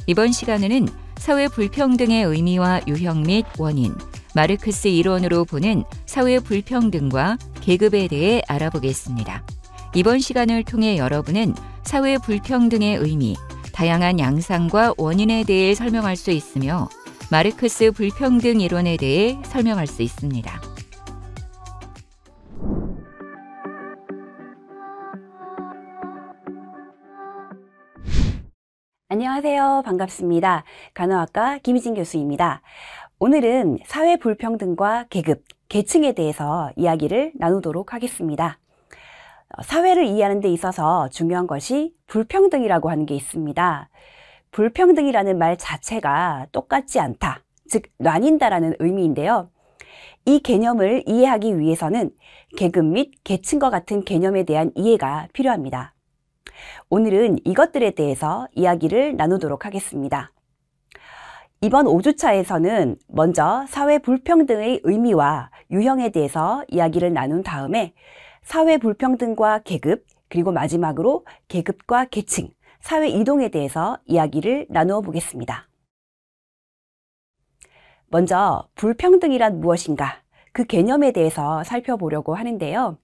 이번 시간에는 사회 불평등의 의미와 유형 및 원인, 마르크스 이론으로 보는 사회 불평등과 계급에 대해 알아보겠습니다. 이번 시간을 통해 여러분은 사회 불평등의 의미, 다양한 양상과 원인에 대해 설명할 수 있으며 마르크스 불평등 이론에 대해 설명할 수 있습니다. 안녕하세요. 반갑습니다. 간호학과 김희진 교수입니다. 오늘은 사회 불평등과 계급, 계층에 대해서 이야기를 나누도록 하겠습니다. 사회를 이해하는 데 있어서 중요한 것이 불평등이라고 하는 게 있습니다. 불평등이라는 말 자체가 똑같지 않다, 즉 나뉜다라는 의미인데요. 이 개념을 이해하기 위해서는 계급 및 계층과 같은 개념에 대한 이해가 필요합니다. 오늘은 이것들에 대해서 이야기를 나누도록 하겠습니다. 이번 5주차에서는 먼저 사회 불평등의 의미와 유형에 대해서 이야기를 나눈 다음에 사회 불평등과 계급, 그리고 마지막으로 계급과 계층, 사회 이동에 대해서 이야기를 나누어 보겠습니다. 먼저 불평등이란 무엇인가, 그 개념에 대해서 살펴보려고 하는데요.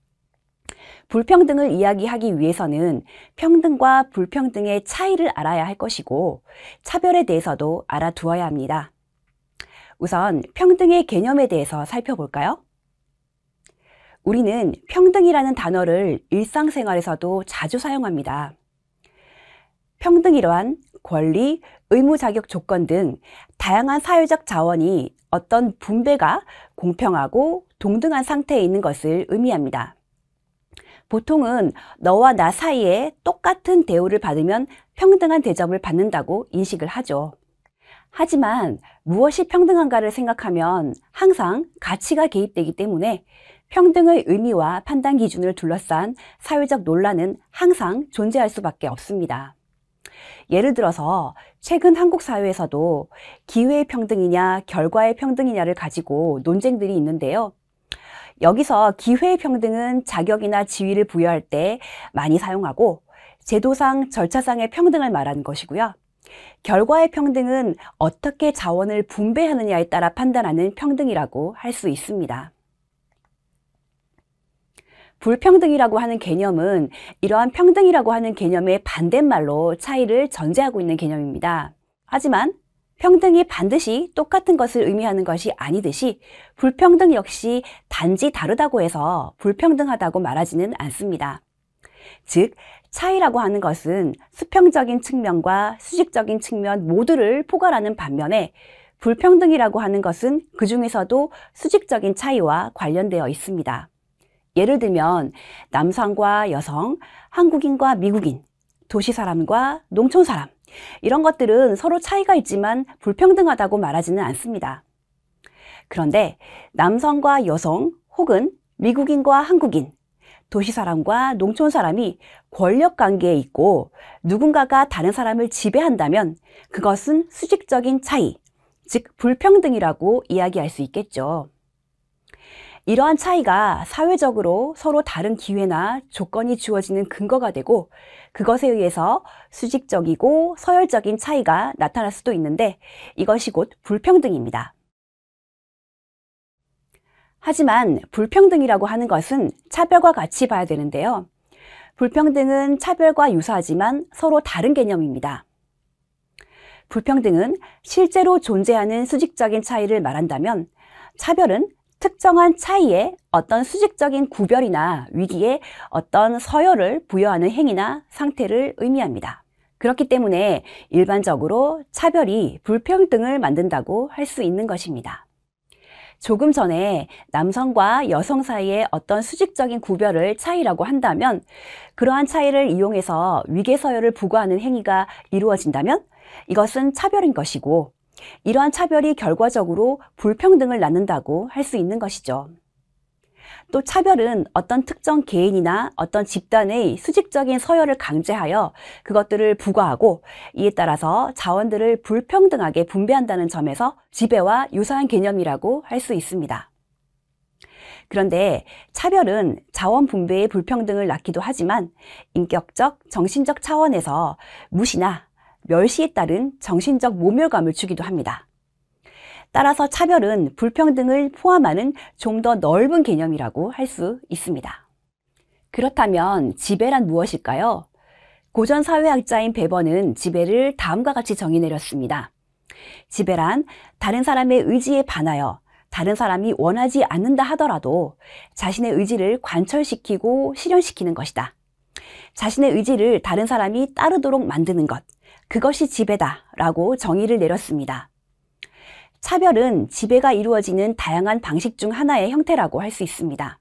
불평등을 이야기하기 위해서는 평등과 불평등의 차이를 알아야 할 것이고 차별에 대해서도 알아두어야 합니다. 우선 평등의 개념에 대해서 살펴볼까요? 우리는 평등이라는 단어를 일상생활에서도 자주 사용합니다. 평등이란 권리, 의무, 자격, 조건 등 다양한 사회적 자원이 어떤 분배가 공평하고 동등한 상태에 있는 것을 의미합니다. 보통은 너와 나 사이에 똑같은 대우를 받으면 평등한 대접을 받는다고 인식을 하죠. 하지만 무엇이 평등한가를 생각하면 항상 가치가 개입되기 때문에 평등의 의미와 판단 기준을 둘러싼 사회적 논란은 항상 존재할 수밖에 없습니다. 예를 들어서 최근 한국 사회에서도 기회의 평등이냐 결과의 평등이냐를 가지고 논쟁들이 있는데요. 여기서 기회의 평등은 자격이나 지위를 부여할 때 많이 사용하고 제도상, 절차상의 평등을 말하는 것이고요. 결과의 평등은 어떻게 자원을 분배하느냐에 따라 판단하는 평등이라고 할 수 있습니다. 불평등이라고 하는 개념은 이러한 평등이라고 하는 개념의 반대말로 차이를 전제하고 있는 개념입니다. 하지만 평등이 반드시 똑같은 것을 의미하는 것이 아니듯이 불평등 역시 단지 다르다고 해서 불평등하다고 말하지는 않습니다. 즉, 차이라고 하는 것은 수평적인 측면과 수직적인 측면 모두를 포괄하는 반면에 불평등이라고 하는 것은 그 중에서도 수직적인 차이와 관련되어 있습니다. 예를 들면 남성과 여성, 한국인과 미국인, 도시 사람과 농촌 사람, 이런 것들은 서로 차이가 있지만 불평등하다고 말하지는 않습니다. 그런데 남성과 여성 혹은 미국인과 한국인, 도시 사람과 농촌 사람이 권력 관계에 있고 누군가가 다른 사람을 지배한다면 그것은 수직적인 차이, 즉 불평등이라고 이야기할 수 있겠죠. 이러한 차이가 사회적으로 서로 다른 기회나 조건이 주어지는 근거가 되고 그것에 의해서 수직적이고 서열적인 차이가 나타날 수도 있는데 이것이 곧 불평등입니다. 하지만 불평등이라고 하는 것은 차별과 같이 봐야 되는데요. 불평등은 차별과 유사하지만 서로 다른 개념입니다. 불평등은 실제로 존재하는 수직적인 차이를 말한다면 차별은 특정한 차이에 어떤 수직적인 구별이나 위기에 어떤 서열을 부여하는 행위나 상태를 의미합니다. 그렇기 때문에 일반적으로 차별이 불평등을 만든다고 할 수 있는 것입니다. 조금 전에 남성과 여성 사이에 어떤 수직적인 구별을 차이라고 한다면 그러한 차이를 이용해서 위계 서열을 부과하는 행위가 이루어진다면 이것은 차별인 것이고 이러한 차별이 결과적으로 불평등을 낳는다고 할 수 있는 것이죠. 또 차별은 어떤 특정 개인이나 어떤 집단의 수직적인 서열을 강제하여 그것들을 부과하고 이에 따라서 자원들을 불평등하게 분배한다는 점에서 지배와 유사한 개념이라고 할 수 있습니다. 그런데 차별은 자원 분배의 불평등을 낳기도 하지만 인격적, 정신적 차원에서 무시나 멸시에 따른 정신적 모멸감을 주기도 합니다. 따라서 차별은 불평등을 포함하는 좀 더 넓은 개념이라고 할 수 있습니다. 그렇다면 지배란 무엇일까요? 고전 사회학자인 베버는 지배를 다음과 같이 정의 내렸습니다. 지배란 다른 사람의 의지에 반하여 다른 사람이 원하지 않는다 하더라도 자신의 의지를 관철시키고 실현시키는 것이다. 자신의 의지를 다른 사람이 따르도록 만드는 것, 그것이 지배다라고 정의를 내렸습니다. 차별은 지배가 이루어지는 다양한 방식 중 하나의 형태라고 할 수 있습니다.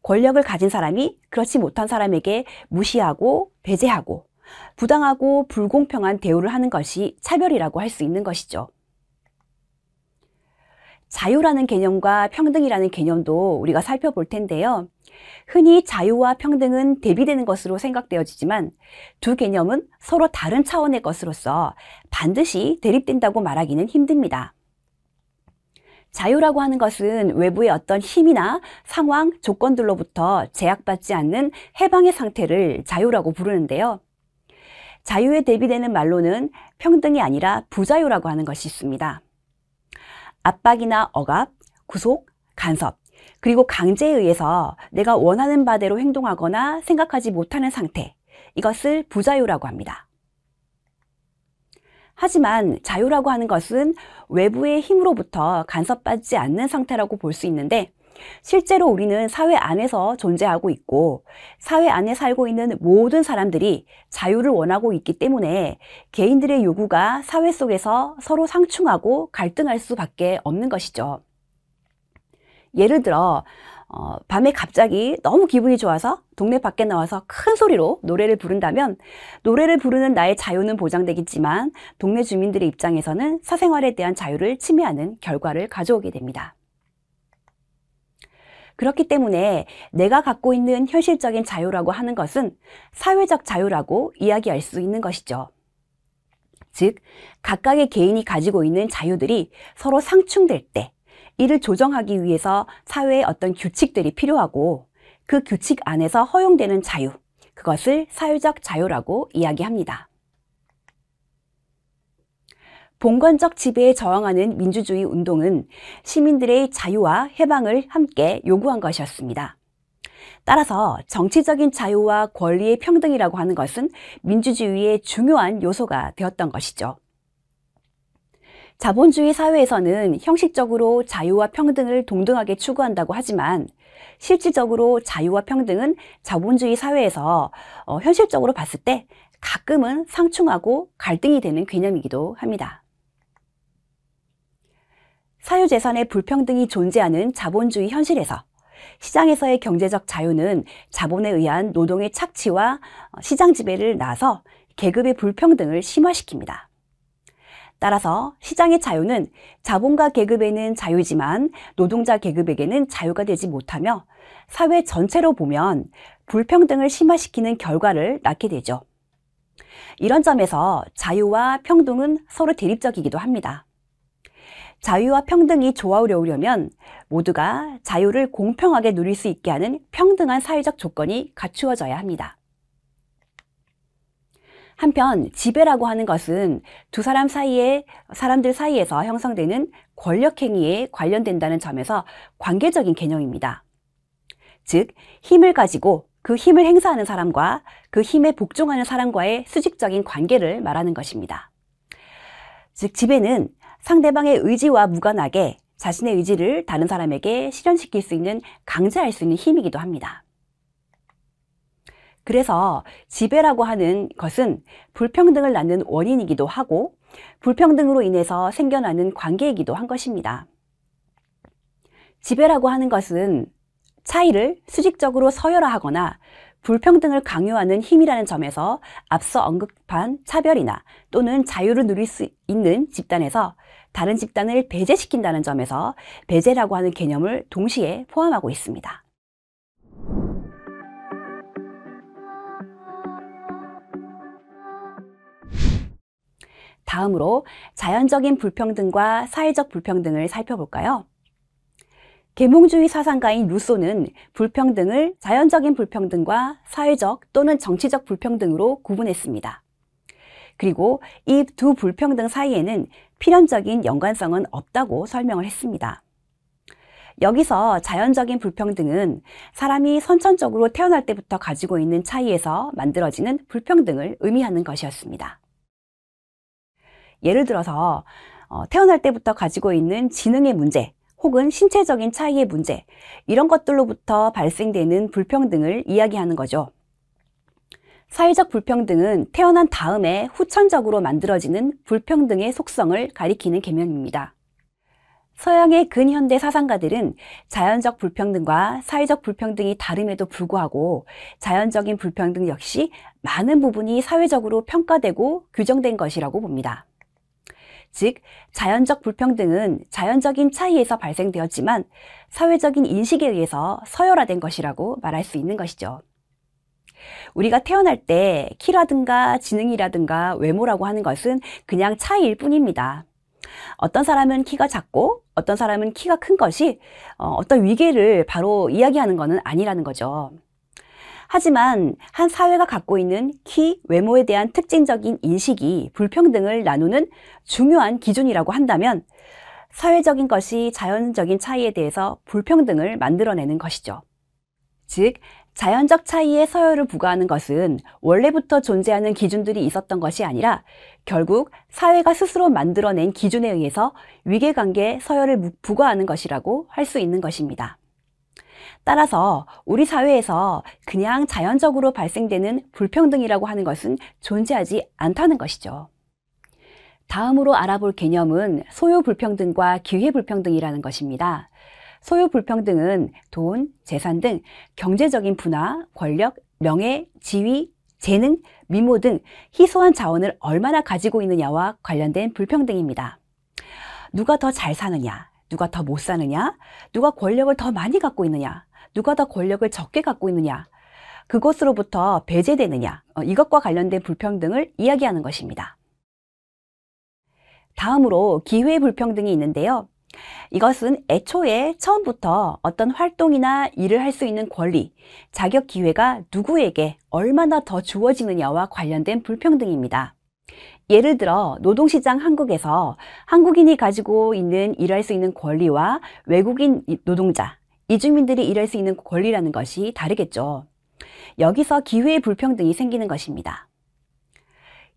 권력을 가진 사람이 그렇지 못한 사람에게 무시하고 배제하고 부당하고 불공평한 대우를 하는 것이 차별이라고 할 수 있는 것이죠. 자유라는 개념과 평등이라는 개념도 우리가 살펴볼 텐데요. 흔히 자유와 평등은 대비되는 것으로 생각되어지지만 두 개념은 서로 다른 차원의 것으로서 반드시 대립된다고 말하기는 힘듭니다. 자유라고 하는 것은 외부의 어떤 힘이나 상황, 조건들로부터 제약받지 않는 해방의 상태를 자유라고 부르는데요. 자유에 대비되는 말로는 평등이 아니라 부자유라고 하는 것이 있습니다. 압박이나 억압, 구속, 간섭, 그리고 강제에 의해서 내가 원하는 바대로 행동하거나 생각하지 못하는 상태, 이것을 부자유라고 합니다. 하지만 자유라고 하는 것은 외부의 힘으로부터 간섭받지 않는 상태라고 볼 수 있는데 실제로 우리는 사회 안에서 존재하고 있고 사회 안에 살고 있는 모든 사람들이 자유를 원하고 있기 때문에 개인들의 요구가 사회 속에서 서로 상충하고 갈등할 수밖에 없는 것이죠. 예를 들어 밤에 갑자기 너무 기분이 좋아서 동네 밖에 나와서 큰 소리로 노래를 부른다면 노래를 부르는 나의 자유는 보장되겠지만 동네 주민들의 입장에서는 사생활에 대한 자유를 침해하는 결과를 가져오게 됩니다. 그렇기 때문에 내가 갖고 있는 현실적인 자유라고 하는 것은 사회적 자유라고 이야기할 수 있는 것이죠. 즉, 각각의 개인이 가지고 있는 자유들이 서로 상충될 때 이를 조정하기 위해서 사회에 어떤 규칙들이 필요하고 그 규칙 안에서 허용되는 자유, 그것을 사회적 자유라고 이야기합니다. 봉건적 지배에 저항하는 민주주의 운동은 시민들의 자유와 해방을 함께 요구한 것이었습니다. 따라서 정치적인 자유와 권리의 평등이라고 하는 것은 민주주의의 중요한 요소가 되었던 것이죠. 자본주의 사회에서는 형식적으로 자유와 평등을 동등하게 추구한다고 하지만 실질적으로 자유와 평등은 자본주의 사회에서 현실적으로 봤을 때 가끔은 상충하고 갈등이 되는 개념이기도 합니다. 사유재산의 불평등이 존재하는 자본주의 현실에서 시장에서의 경제적 자유는 자본에 의한 노동의 착취와 시장 지배를 낳아서 계급의 불평등을 심화시킵니다. 따라서 시장의 자유는 자본가 계급에는 자유지만 노동자 계급에게는 자유가 되지 못하며 사회 전체로 보면 불평등을 심화시키는 결과를 낳게 되죠. 이런 점에서 자유와 평등은 서로 대립적이기도 합니다. 자유와 평등이 조화로우려면 모두가 자유를 공평하게 누릴 수 있게 하는 평등한 사회적 조건이 갖추어져야 합니다. 한편 지배라고 하는 것은 두 사람들 사이에서 형성되는 권력행위에 관련된다는 점에서 관계적인 개념입니다. 즉, 힘을 가지고 그 힘을 행사하는 사람과 그 힘에 복종하는 사람과의 수직적인 관계를 말하는 것입니다. 즉, 지배는 상대방의 의지와 무관하게 자신의 의지를 다른 사람에게 실현시킬 수 있는, 강제할 수 있는 힘이기도 합니다. 그래서 지배라고 하는 것은 불평등을 낳는 원인이기도 하고 불평등으로 인해서 생겨나는 관계이기도 한 것입니다. 지배라고 하는 것은 차이를 수직적으로 서열화하거나 불평등을 강요하는 힘이라는 점에서 앞서 언급한 차별이나 또는 자유를 누릴 수 있는 집단에서 다른 집단을 배제시킨다는 점에서 배제라고 하는 개념을 동시에 포함하고 있습니다. 다음으로 자연적인 불평등과 사회적 불평등을 살펴볼까요? 계몽주의 사상가인 루소는 불평등을 자연적인 불평등과 사회적 또는 정치적 불평등으로 구분했습니다. 그리고 이 두 불평등 사이에는 필연적인 연관성은 없다고 설명을 했습니다. 여기서 자연적인 불평등은 사람이 선천적으로 태어날 때부터 가지고 있는 차이에서 만들어지는 불평등을 의미하는 것이었습니다. 예를 들어서 태어날 때부터 가지고 있는 지능의 문제 혹은 신체적인 차이의 문제, 이런 것들로부터 발생되는 불평등을 이야기하는 거죠. 사회적 불평등은 태어난 다음에 후천적으로 만들어지는 불평등의 속성을 가리키는 개념입니다. 서양의 근현대 사상가들은 자연적 불평등과 사회적 불평등이 다름에도 불구하고 자연적인 불평등 역시 많은 부분이 사회적으로 평가되고 규정된 것이라고 봅니다. 즉, 자연적 불평등은 자연적인 차이에서 발생되었지만 사회적인 인식에 의해서 서열화된 것이라고 말할 수 있는 것이죠. 우리가 태어날 때 키라든가 지능이라든가 외모라고 하는 것은 그냥 차이일 뿐입니다. 어떤 사람은 키가 작고 어떤 사람은 키가 큰 것이 어떤 위계를 바로 이야기하는 것은 아니라는 거죠. 하지만 한 사회가 갖고 있는 키, 외모에 대한 특징적인 인식이 불평등을 나누는 중요한 기준이라고 한다면 사회적인 것이 자연적인 차이에 대해서 불평등을 만들어내는 것이죠. 즉, 자연적 차이에 서열을 부과하는 것은 원래부터 존재하는 기준들이 있었던 것이 아니라 결국 사회가 스스로 만들어낸 기준에 의해서 위계관계에 서열을 부과하는 것이라고 할 수 있는 것입니다. 따라서 우리 사회에서 그냥 자연적으로 발생되는 불평등이라고 하는 것은 존재하지 않다는 것이죠. 다음으로 알아볼 개념은 소유불평등과 기회불평등이라는 것입니다. 소유불평등은 돈, 재산 등 경제적인 분화, 권력, 명예, 지위, 재능, 미모 등 희소한 자원을 얼마나 가지고 있느냐와 관련된 불평등입니다. 누가 더 잘 사느냐, 누가 더 못 사느냐, 누가 권력을 더 많이 갖고 있느냐, 누가 더 권력을 적게 갖고 있느냐, 그것으로부터 배제되느냐, 이것과 관련된 불평등을 이야기하는 것입니다. 다음으로 기회불평등이 있는데요. 이것은 애초에 처음부터 어떤 활동이나 일을 할 수 있는 권리, 자격 기회가 누구에게 얼마나 더 주어지느냐와 관련된 불평등입니다. 예를 들어 노동시장 한국에서 한국인이 가지고 있는 일할 수 있는 권리와 외국인 노동자, 이주민들이 일할 수 있는 권리라는 것이 다르겠죠. 여기서 기회의 불평등이 생기는 것입니다.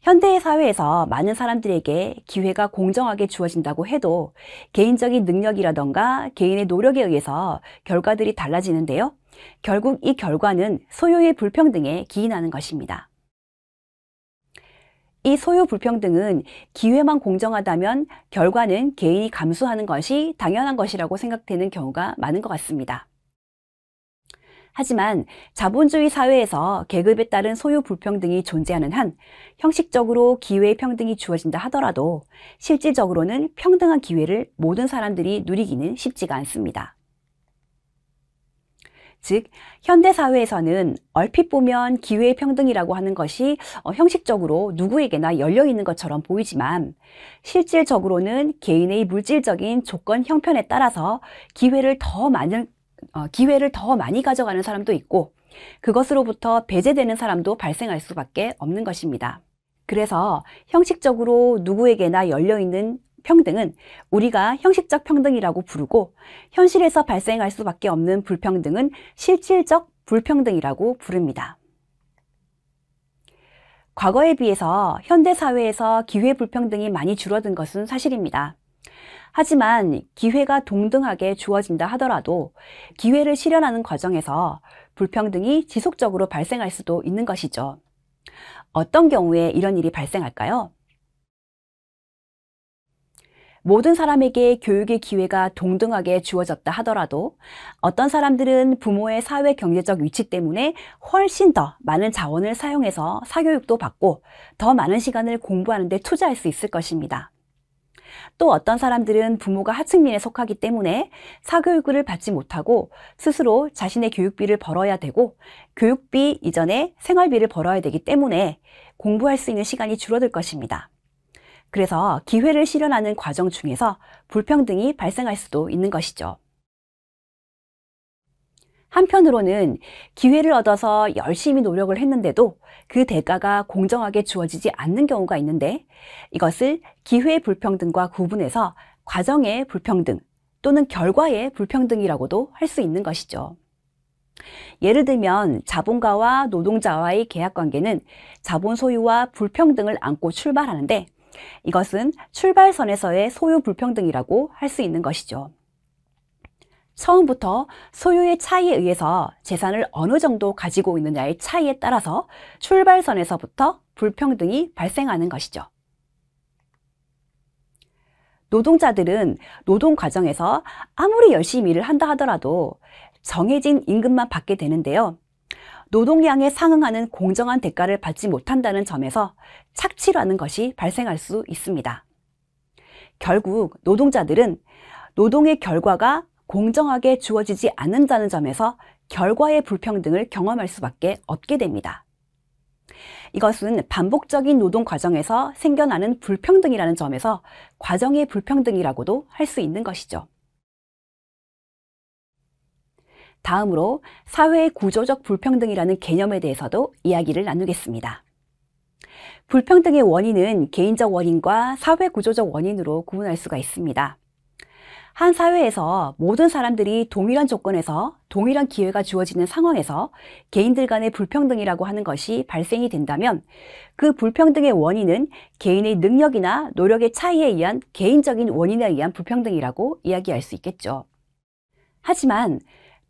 현대의 사회에서 많은 사람들에게 기회가 공정하게 주어진다고 해도 개인적인 능력이라던가 개인의 노력에 의해서 결과들이 달라지는데요. 결국 이 결과는 소유의 불평등에 기인하는 것입니다. 이 소유 불평등은 기회만 공정하다면 결과는 개인이 감수하는 것이 당연한 것이라고 생각되는 경우가 많은 것 같습니다. 하지만 자본주의 사회에서 계급에 따른 소유 불평등이 존재하는 한 형식적으로 기회의 평등이 주어진다 하더라도 실질적으로는 평등한 기회를 모든 사람들이 누리기는 쉽지가 않습니다. 즉, 현대사회에서는 얼핏 보면 기회의 평등이라고 하는 것이 형식적으로 누구에게나 열려있는 것처럼 보이지만 실질적으로는 개인의 물질적인 조건 형편에 따라서 기회를 더 많이 가져가는 사람도 있고 그것으로부터 배제되는 사람도 발생할 수밖에 없는 것입니다. 그래서 형식적으로 누구에게나 열려있는 평등은 우리가 형식적 평등이라고 부르고 현실에서 발생할 수밖에 없는 불평등은 실질적 불평등이라고 부릅니다. 과거에 비해서 현대사회에서 기회 불평등이 많이 줄어든 것은 사실입니다. 하지만 기회가 동등하게 주어진다 하더라도 기회를 실현하는 과정에서 불평등이 지속적으로 발생할 수도 있는 것이죠. 어떤 경우에 이런 일이 발생할까요? 모든 사람에게 교육의 기회가 동등하게 주어졌다 하더라도 어떤 사람들은 부모의 사회 경제적 위치 때문에 훨씬 더 많은 자원을 사용해서 사교육도 받고 더 많은 시간을 공부하는 데 투자할 수 있을 것입니다. 또 어떤 사람들은 부모가 하층민에 속하기 때문에 사교육을 받지 못하고 스스로 자신의 교육비를 벌어야 되고 교육비 이전에 생활비를 벌어야 되기 때문에 공부할 수 있는 시간이 줄어들 것입니다. 그래서 기회를 실현하는 과정 중에서 불평등이 발생할 수도 있는 것이죠. 한편으로는 기회를 얻어서 열심히 노력을 했는데도 그 대가가 공정하게 주어지지 않는 경우가 있는데, 이것을 기회의 불평등과 구분해서 과정의 불평등 또는 결과의 불평등이라고도 할 수 있는 것이죠. 예를 들면 자본가와 노동자와의 계약관계는 자본 소유와 불평등을 안고 출발하는데, 이것은 출발선에서의 소유 불평등이라고 할 수 있는 것이죠. 처음부터 소유의 차이에 의해서 재산을 어느 정도 가지고 있느냐의 차이에 따라서 출발선에서부터 불평등이 발생하는 것이죠. 노동자들은 노동 과정에서 아무리 열심히 일을 한다 하더라도 정해진 임금만 받게 되는데요. 노동량에 상응하는 공정한 대가를 받지 못한다는 점에서 착취라는 것이 발생할 수 있습니다. 결국 노동자들은 노동의 결과가 공정하게 주어지지 않는다는 점에서 결과의 불평등을 경험할 수밖에 없게 됩니다. 이것은 반복적인 노동 과정에서 생겨나는 불평등이라는 점에서 과정의 불평등이라고도 할 수 있는 것이죠. 다음으로 사회의 구조적 불평등이라는 개념에 대해서도 이야기를 나누겠습니다. 불평등의 원인은 개인적 원인과 사회 구조적 원인으로 구분할 수가 있습니다. 한 사회에서 모든 사람들이 동일한 조건에서 동일한 기회가 주어지는 상황에서 개인들 간의 불평등이라고 하는 것이 발생이 된다면 그 불평등의 원인은 개인의 능력이나 노력의 차이에 의한 개인적인 원인에 의한 불평등이라고 이야기할 수 있겠죠. 하지만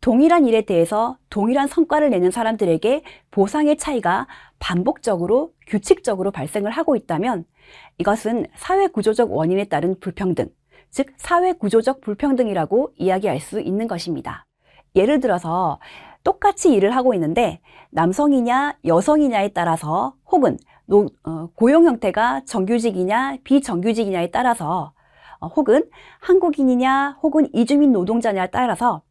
동일한 일에 대해서 동일한 성과를 내는 사람들에게 보상의 차이가 반복적으로 규칙적으로 발생을 하고 있다면 이것은 사회 구조적 원인에 따른 불평등, 즉 사회 구조적 불평등이라고 이야기할 수 있는 것입니다. 예를 들어서 똑같이 일을 하고 있는데 남성이냐 여성이냐에 따라서 혹은 고용 형태가 정규직이냐 비정규직이냐에 따라서 혹은 한국인이냐 혹은 이주민 노동자냐에 따라서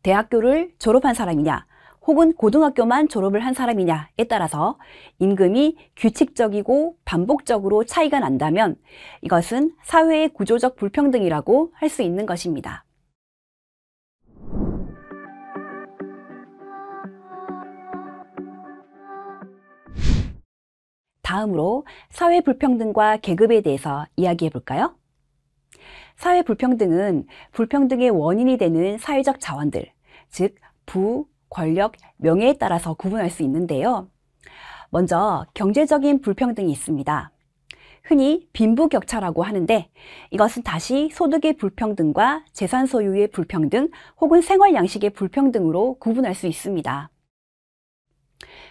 대학교를 졸업한 사람이냐 혹은 고등학교만 졸업을 한 사람이냐에 따라서 임금이 규칙적이고 반복적으로 차이가 난다면 이것은 사회의 구조적 불평등이라고 할 수 있는 것입니다. 다음으로 사회 불평등과 계급에 대해서 이야기해 볼까요? 사회 불평등은 불평등의 원인이 되는 사회적 자원들, 즉 부, 권력, 명예에 따라서 구분할 수 있는데요. 먼저 경제적인 불평등이 있습니다. 흔히 빈부격차라고 하는데 이것은 다시 소득의 불평등과 재산 소유의 불평등 혹은 생활 양식의 불평등으로 구분할 수 있습니다.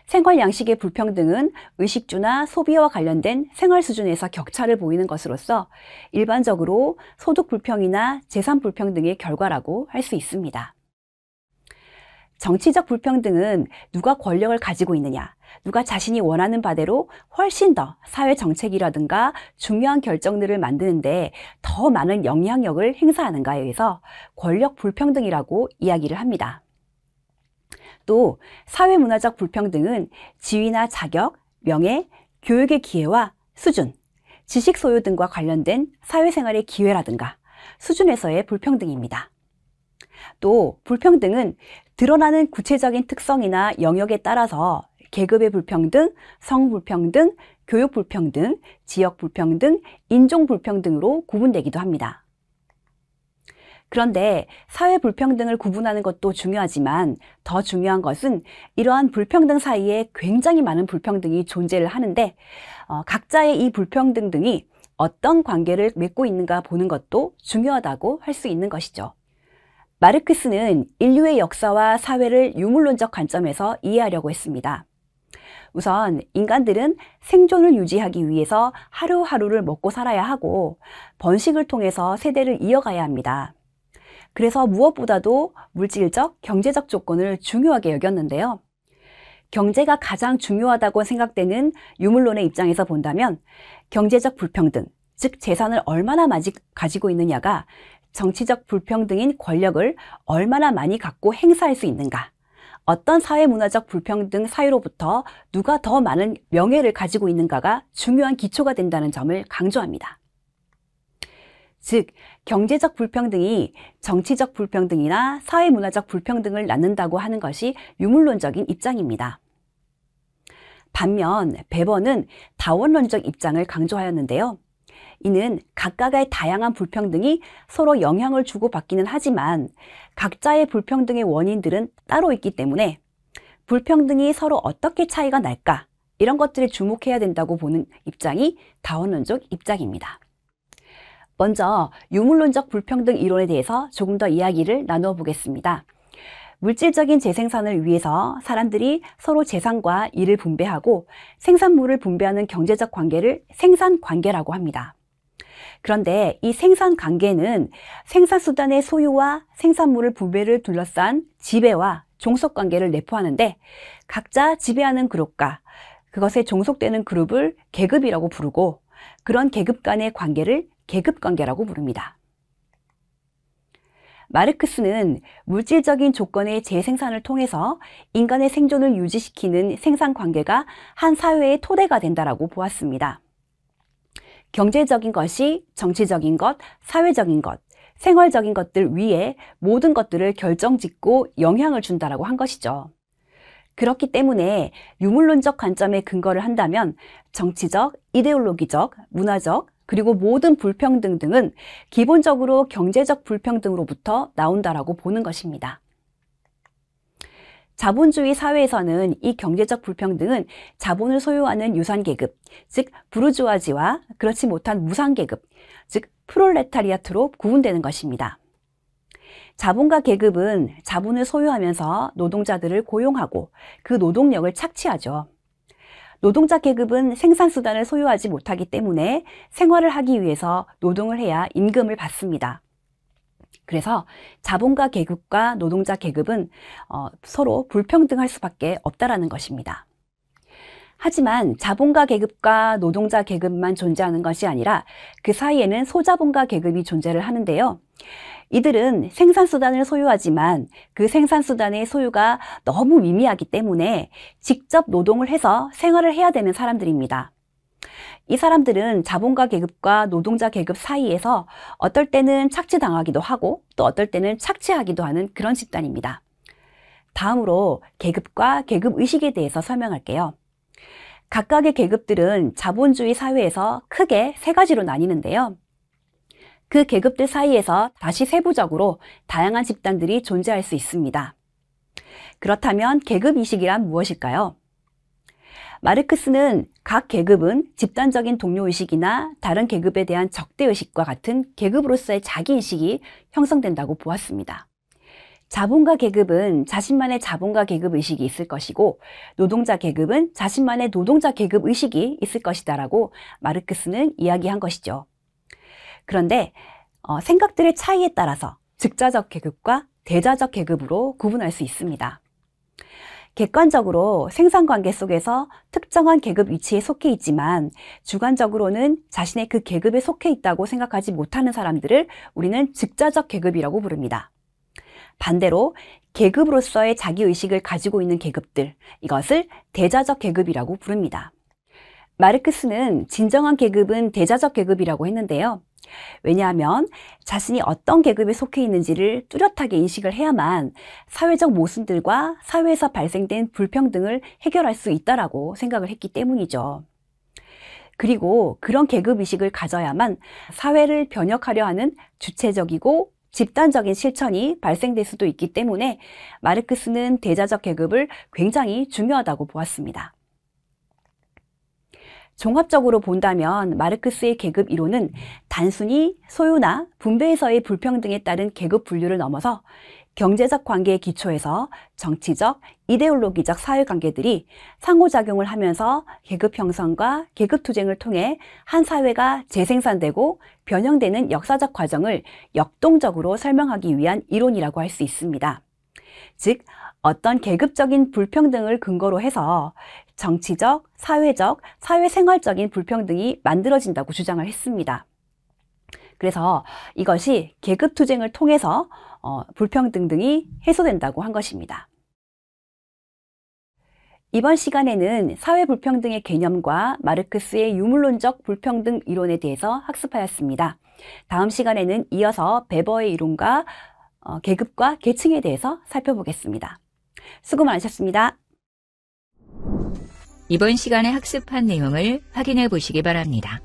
생활 양식의 불평등은 의식주나 소비와 관련된 생활 수준에서 격차를 보이는 것으로서 일반적으로 소득 불평이나 재산 불평등의 결과라고 할 수 있습니다. 정치적 불평등은 누가 권력을 가지고 있느냐, 누가 자신이 원하는 바대로 훨씬 더 사회 정책이라든가 중요한 결정들을 만드는데 더 많은 영향력을 행사하는가에 의해서 권력 불평등이라고 이야기를 합니다. 또 사회문화적 불평등은 지위나 자격, 명예, 교육의 기회와 수준, 지식 소유 등과 관련된 사회생활의 기회라든가 수준에서의 불평등입니다. 또 불평등은 드러나는 구체적인 특성이나 영역에 따라서 계급의 불평등, 성불평등, 교육 불평등, 지역 불평등, 인종 불평등으로 구분되기도 합니다. 그런데 사회 불평등을 구분하는 것도 중요하지만 더 중요한 것은 이러한 불평등 사이에 굉장히 많은 불평등이 존재를 하는데 각자의 이 불평등 등이 어떤 관계를 맺고 있는가 보는 것도 중요하다고 할 수 있는 것이죠. 마르크스는 인류의 역사와 사회를 유물론적 관점에서 이해하려고 했습니다. 우선 인간들은 생존을 유지하기 위해서 하루하루를 먹고 살아야 하고 번식을 통해서 세대를 이어가야 합니다. 그래서 무엇보다도 물질적, 경제적 조건을 중요하게 여겼는데요. 경제가 가장 중요하다고 생각되는 유물론의 입장에서 본다면 경제적 불평등, 즉 재산을 얼마나 많이 가지고 있느냐가 정치적 불평등인 권력을 얼마나 많이 갖고 행사할 수 있는가, 어떤 사회문화적 불평등 사유로부터 누가 더 많은 명예를 가지고 있는가가 중요한 기초가 된다는 점을 강조합니다. 즉, 경제적 불평등이 정치적 불평등이나 사회문화적 불평등을 낳는다고 하는 것이 유물론적인 입장입니다. 반면 베버는 다원론적 입장을 강조하였는데요. 이는 각각의 다양한 불평등이 서로 영향을 주고받기는 하지만 각자의 불평등의 원인들은 따로 있기 때문에 불평등이 서로 어떻게 차이가 날까? 이런 것들에 주목해야 된다고 보는 입장이 다원론적 입장입니다. 먼저 유물론적 불평등 이론에 대해서 조금 더 이야기를 나누어 보겠습니다. 물질적인 재생산을 위해서 사람들이 서로 재산과 일을 분배하고 생산물을 분배하는 경제적 관계를 생산관계라고 합니다. 그런데 이 생산관계는 생산수단의 소유와 생산물을 분배를 둘러싼 지배와 종속관계를 내포하는데 각자 지배하는 그룹과 그것에 종속되는 그룹을 계급이라고 부르고 그런 계급 간의 관계를 계급관계라고 부릅니다. 마르크스는 물질적인 조건의 재생산을 통해서 인간의 생존을 유지시키는 생산관계가 한 사회의 토대가 된다라고 보았습니다. 경제적인 것이 정치적인 것, 사회적인 것, 생활적인 것들 위에 모든 것들을 결정짓고 영향을 준다라고 한 것이죠. 그렇기 때문에 유물론적 관점에 근거를 한다면 정치적, 이데올로기적, 문화적, 그리고 모든 불평등 등은 기본적으로 경제적 불평등으로부터 나온다라고 보는 것입니다. 자본주의 사회에서는 이 경제적 불평등은 자본을 소유하는 유산계급, 즉 부르주아지와 그렇지 못한 무산계급, 즉 프롤레타리아트로 구분되는 것입니다. 자본가 계급은 자본을 소유하면서 노동자들을 고용하고 그 노동력을 착취하죠. 노동자 계급은 생산수단을 소유하지 못하기 때문에 생활을 하기 위해서 노동을 해야 임금을 받습니다. 그래서 자본가 계급과 노동자 계급은 서로 불평등할 수밖에 없다라는 것입니다. 하지만 자본가 계급과 노동자 계급만 존재하는 것이 아니라 그 사이에는 소자본가 계급이 존재를 하는데요. 이들은 생산수단을 소유하지만 그 생산수단의 소유가 너무 미미하기 때문에 직접 노동을 해서 생활을 해야 되는 사람들입니다. 이 사람들은 자본가 계급과 노동자 계급 사이에서 어떨 때는 착취당하기도 하고 또 어떨 때는 착취하기도 하는 그런 집단입니다. 다음으로 계급과 계급의식에 대해서 설명할게요. 각각의 계급들은 자본주의 사회에서 크게 세 가지로 나뉘는데요. 그 계급들 사이에서 다시 세부적으로 다양한 집단들이 존재할 수 있습니다. 그렇다면 계급의식이란 무엇일까요? 마르크스는 각 계급은 집단적인 동료의식이나 다른 계급에 대한 적대의식과 같은 계급으로서의 자기의식이 형성된다고 보았습니다. 자본가 계급은 자신만의 자본가 계급의식이 있을 것이고 노동자 계급은 자신만의 노동자 계급의식이 있을 것이다라고 마르크스는 이야기한 것이죠. 그런데 생각들의 차이에 따라서 즉자적 계급과 대자적 계급으로 구분할 수 있습니다. 객관적으로 생산관계 속에서 특정한 계급 위치에 속해 있지만 주관적으로는 자신의 그 계급에 속해 있다고 생각하지 못하는 사람들을 우리는 즉자적 계급이라고 부릅니다. 반대로 계급으로서의 자기의식을 가지고 있는 계급들, 이것을 대자적 계급이라고 부릅니다. 마르크스는 진정한 계급은 대자적 계급이라고 했는데요. 왜냐하면 자신이 어떤 계급에 속해 있는지를 뚜렷하게 인식을 해야만 사회적 모순들과 사회에서 발생된 불평등을 해결할 수 있다라고 생각을 했기 때문이죠. 그리고 그런 계급의식을 가져야만 사회를 변혁하려 하는 주체적이고 집단적인 실천이 발생될 수도 있기 때문에 마르크스는 대자적 계급을 굉장히 중요하다고 보았습니다. 종합적으로 본다면 마르크스의 계급 이론은 단순히 소유나 분배에서의 불평등에 따른 계급 분류를 넘어서 경제적 관계의 기초에서 정치적, 이데올로기적 사회관계들이 상호작용을 하면서 계급 형성과 계급 투쟁을 통해 한 사회가 재생산되고 변형되는 역사적 과정을 역동적으로 설명하기 위한 이론이라고 할 수 있습니다. 즉, 어떤 계급적인 불평등을 근거로 해서 정치적, 사회적, 사회생활적인 불평등이 만들어진다고 주장을 했습니다. 그래서 이것이 계급투쟁을 통해서 불평등 등이 해소된다고 한 것입니다. 이번 시간에는 사회불평등의 개념과 마르크스의 유물론적 불평등 이론에 대해서 학습하였습니다. 다음 시간에는 이어서 베버의 이론과 계급과 계층에 대해서 살펴보겠습니다. 수고 많으셨습니다. 이번 시간에 학습한 내용을 확인해 보시기 바랍니다.